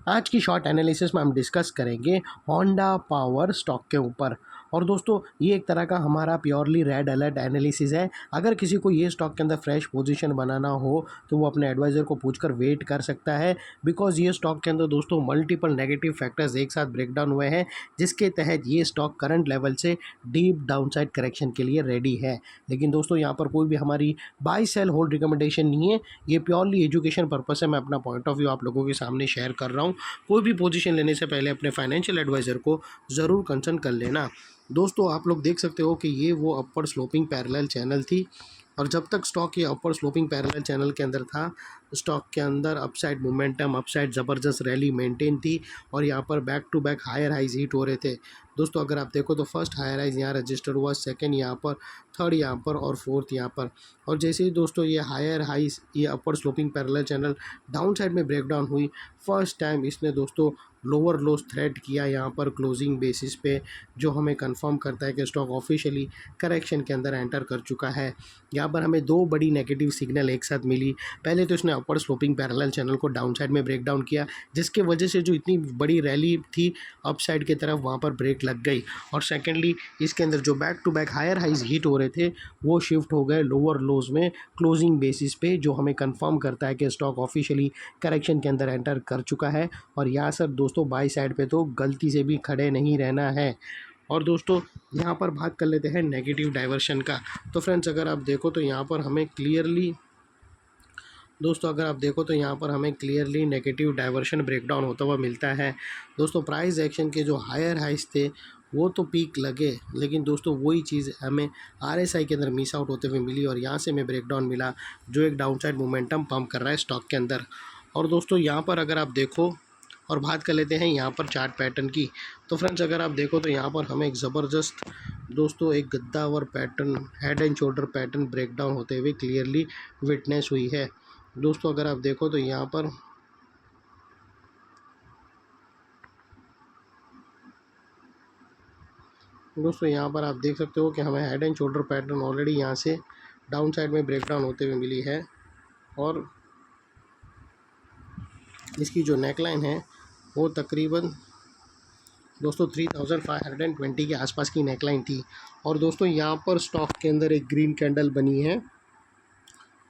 आज की short analysis में हम डिस्कस करेंगे होंडा पावर स्टॉक के ऊपर। और दोस्तों ये एक तरह का हमारा प्योरली रेड अलर्ट एनालिसिस है। अगर किसी को ये स्टॉक के अंदर फ्रेश पोजीशन बनाना हो तो वो अपने एडवाइज़र को पूछकर वेट कर सकता है, बिकॉज़ ये स्टॉक के अंदर दोस्तों मल्टीपल नेगेटिव फैक्टर्स एक साथ ब्रेक डाउन हुए हैं, जिसके तहत ये स्टॉक करंट लेवल से डीप डाउनसाइड करेक्शन के लिए रेडी है। लेकिन दोस्तों यहाँ पर कोई भी हमारी बाय सेल होल्ड रिकमेंडेशन नहीं है, ये प्योरली एजुकेशन पर्पस से मैं अपना पॉइंट ऑफ व्यू आप लोगों के सामने शेयर कर रहा हूँ। कोई भी पोजीशन लेने से पहले अपने फाइनेंशियल एडवाइज़र को ज़रूर कंसल्ट कर लेना। दोस्तों आप लोग देख सकते हो कि ये वो अपवर्ड स्लोपिंग पैरेलल चैनल थी, और जब तक स्टॉक ये अपवर्ड स्लोपिंग पैरेलल चैनल के अंदर था, स्टॉक के अंदर अपसाइड मोमेंटम, अपसाइड ज़बरदस्त रैली मेंटेन थी, और यहाँ पर back to back higher highs hit हो रहे थे। दोस्तों अगर आप देखो तो फर्स्ट हायर हाइज यहाँ रजिस्टर हुआ, सेकंड यहाँ पर, थर्ड यहाँ पर और फोर्थ यहाँ पर। और जैसे ही दोस्तों ये हायर हाइज, ये upward sloping parallel channel down side में ब्रेक डाउन हुई, फर्स्ट टाइम इसने दोस्तों लोअर लोस थ्रेड किया यहाँ पर क्लोजिंग बेसिस पे, जो हमें कंफर्म करता है कि स्टॉक ऑफिशियली करेक्शन के अंदर एंटर कर चुका है। यहाँ पर हमें दो बड़ी नेगेटिव सिग्नल एक साथ मिली। पहले तो इसने अपर स्लोपिंग पैरेलल चैनल को डाउन साइड में ब्रेक डाउन किया, जिसके वजह से जो इतनी बड़ी रैली थी अप साइड की तरफ, वहाँ पर ब्रेक लग गई। और सेकेंडली इसके अंदर जो back to back higher highs hit हो रहे थे वो शिफ्ट हो गए लोअर लोज में क्लोजिंग बेसिस पे, जो हमें कंफर्म करता है कि स्टॉक ऑफिशियली करेक्शन के अंदर एंटर कर चुका है। और यहाँ सर दोस्तों बाई साइड पे तो गलती से भी खड़े नहीं रहना है। और दोस्तों यहाँ पर बात कर लेते हैं नेगेटिव डाइवर्शन का। तो फ्रेंड्स अगर आप देखो तो यहाँ पर हमें क्लियरली नेगेटिव डाइवर्शन ब्रेकडाउन होता हुआ मिलता है। दोस्तों प्राइस एक्शन के जो हायर हाइज थे वो तो पीक लगे, लेकिन दोस्तों वही चीज़ हमें आरएसआई के अंदर मिस आउट होते हुए मिली, और यहाँ से हमें ब्रेकडाउन मिला जो एक डाउनसाइड मोमेंटम पंप कर रहा है स्टॉक के अंदर। और दोस्तों यहाँ पर अगर आप देखो और बात कर लेते हैं यहाँ पर चार्ट पैटर्न की, तो फ्रेंड्स अगर आप देखो तो यहाँ पर हमें एक ज़बरदस्त दोस्तों एक गद्दावर pattern, head and shoulder pattern breakdown होते हुए क्लियरली विटनेस हुई है। दोस्तों अगर आप देखो तो यहाँ पर आप देख सकते हो कि हमें head and shoulder pattern already यहाँ से डाउन साइड में ब्रेकडाउन होते हुए मिली है, और इसकी जो नेकलाइन है वो तकरीबन दोस्तों 3520 के आसपास की नेकलाइन थी। और दोस्तों यहाँ पर स्टॉक के अंदर एक ग्रीन कैंडल बनी है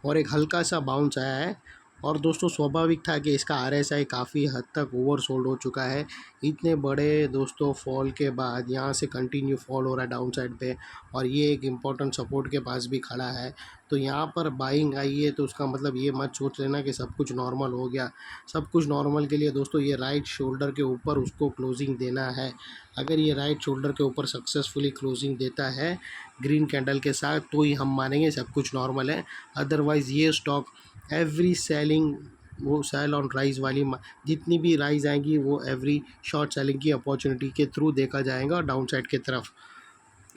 और एक हल्का सा बाउंस आया है, और दोस्तों स्वाभाविक था कि इसका आरएसआई काफ़ी हद तक ओवरसोल्ड हो चुका है। इतने बड़े दोस्तों फॉल के बाद यहाँ से कंटिन्यू फॉल हो रहा है डाउन साइड पे, और ये एक इम्पॉर्टेंट सपोर्ट के पास भी खड़ा है। तो यहाँ पर बाइंग आई है, तो उसका मतलब ये मत सोच लेना कि सब कुछ नॉर्मल हो गया। सब कुछ नॉर्मल के लिए दोस्तों ये राइट शोल्डर के ऊपर उसको क्लोजिंग देना है। अगर ये राइट शोल्डर के ऊपर सक्सेसफुली क्लोजिंग देता है ग्रीन कैंडल के साथ, तो ही हम मानेंगे सब कुछ नॉर्मल है। अदरवाइज़ ये स्टॉक एवरी सेलिंग, वो सेल ऑन राइज वाली जितनी भी राइज आएंगी वो एवरी शॉर्ट सेलिंग की अपॉर्चुनिटी के थ्रू देखा जाएगा डाउन साइड की तरफ।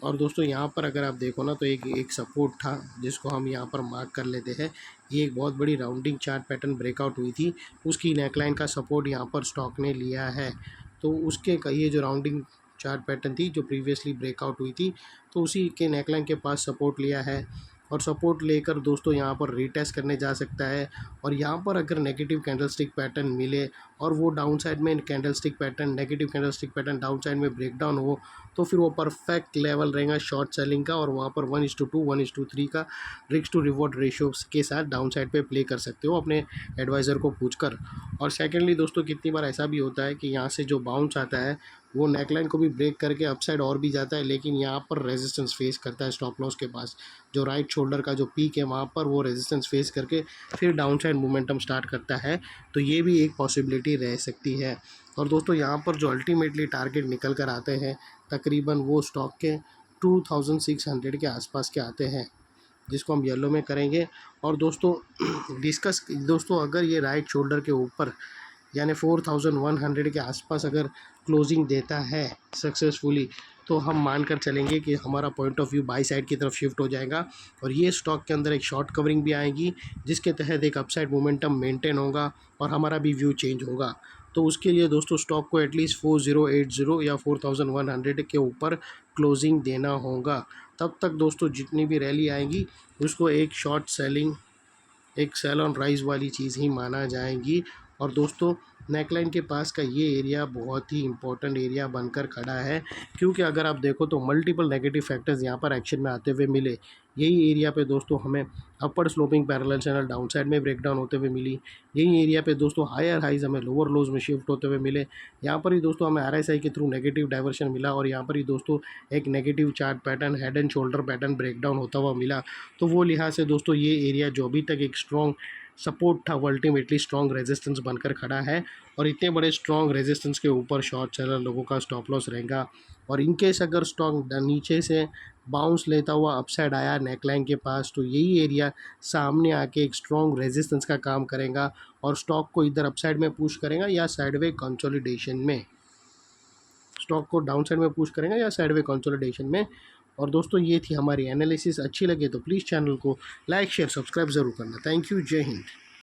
और दोस्तों यहाँ पर अगर आप देखो ना तो एक सपोर्ट था जिसको हम यहाँ पर मार्क कर लेते हैं। ये एक बहुत बड़ी राउंडिंग चार्ट पैटर्न ब्रेकआउट हुई थी, उसकी नेकलाइन का सपोर्ट यहाँ पर स्टॉक ने लिया है। तो उसके ये जो राउंडिंग चार्ट पैटर्न थी जो प्रीवियसली ब्रेकआउट हुई थी, तो उसी के नेकलाइन के पास सपोर्ट लिया है, और सपोर्ट लेकर दोस्तों यहाँ पर रीटेस्ट करने जा सकता है। और यहाँ पर अगर नेगेटिव कैंडलस्टिक पैटर्न मिले और वो डाउन साइड में candlestick pattern, negative candlestick pattern down side में ब्रेकडाउन हो, तो फिर वो परफेक्ट लेवल रहेगा शॉर्ट सेलिंग का, और वहाँ पर 1:2 1:3 का रिस्क टू रिवॉर्ड रेशियो के साथ डाउन साइड पे प्ले कर सकते हो अपने एडवाइज़र को पूछकर। और सेकेंडली दोस्तों कितनी बार ऐसा भी होता है कि यहाँ से जो बाउंस आता है वो नेकलाइन को भी ब्रेक करके अपसाइड और भी जाता है, लेकिन यहाँ पर रेजिस्टेंस फेस करता है स्टॉप लॉस के पास। जो राइट शोल्डर का जो पीक है वहाँ पर वो रेजिस्टेंस फेस करके फिर डाउन साइड मोमेंटम स्टार्ट करता है। तो ये भी एक पॉसिबिलिटी रह सकती है। और दोस्तों यहाँ पर जो अल्टीमेटली टारगेट निकल कर आते हैं तकरीबन वो स्टॉक के 2600 के आसपास के आते हैं, जिसको हम येलो में करेंगे। और दोस्तों अगर ये राइट शोल्डर के ऊपर यानी 4100 के आसपास अगर क्लोजिंग देता है सक्सेसफुली, तो हम मानकर चलेंगे कि हमारा point of view by side की तरफ शिफ्ट हो जाएगा, और ये स्टॉक के अंदर एक शॉर्ट कवरिंग भी आएगी, जिसके तहत एक अपसाइड मोमेंटम मेंटेन होगा और हमारा भी व्यू चेंज होगा। तो उसके लिए दोस्तों स्टॉक को एटलीस्ट 4080 या 4100 के ऊपर क्लोजिंग देना होगा। तब तक दोस्तों जितनी भी रैली आएंगी उसको एक शॉर्ट सेलिंग, एक सेल ऑन राइज वाली चीज़ ही माना जाएगी, और दोस्तों नेकलाइन के पास का ये एरिया बहुत ही इंपॉर्टेंट एरिया बनकर खड़ा है, क्योंकि अगर आप देखो तो मल्टीपल नेगेटिव फैक्टर्स यहाँ पर एक्शन में आते हुए मिले। यही एरिया पे दोस्तों हमें upper sloping parallel channel down side में ब्रेकडाउन होते हुए मिली। यही एरिया पे दोस्तों हायर हाइज हमें लोअर लोज में शिफ्ट होते हुए मिले। यहाँ पर ही दोस्तों हमें RSI के थ्रू नेगेटिव डाइवर्शन मिला और यहाँ पर ही दोस्तों एक negative chart pattern head and shoulder pattern breakdown होता हुआ मिला। तो वो लिहाज से दोस्तों ये एरिया जो अभी तक एक स्ट्रॉन्ग सपोर्ट था वो अल्टीमेटली स्ट्रॉन्ग रेजिस्टेंस बनकर खड़ा है। और इतने बड़े स्ट्रॉन्ग रेजिस्टेंस के ऊपर शॉर्ट सेलर लोगों का स्टॉप लॉस रहेगा। और इनकेस अगर स्टॉक नीचे से बाउंस लेता हुआ अपसाइड आया नेकलाइन के पास, तो यही एरिया सामने आके एक स्ट्रॉन्ग रेजिस्टेंस का काम करेगा और स्टॉक को इधर अपसाइड में पुश करेगा या साइडवे कंसोलिडेशन में, स्टॉक को डाउन साइड में पुश करेगा या साइडवे कंसोलिडेशन में। और दोस्तों ये थी हमारी एनालिसिस। अच्छी लगे तो प्लीज़ चैनल को लाइक शेयर सब्सक्राइब ज़रूर करना। Thank you. जय हिंद।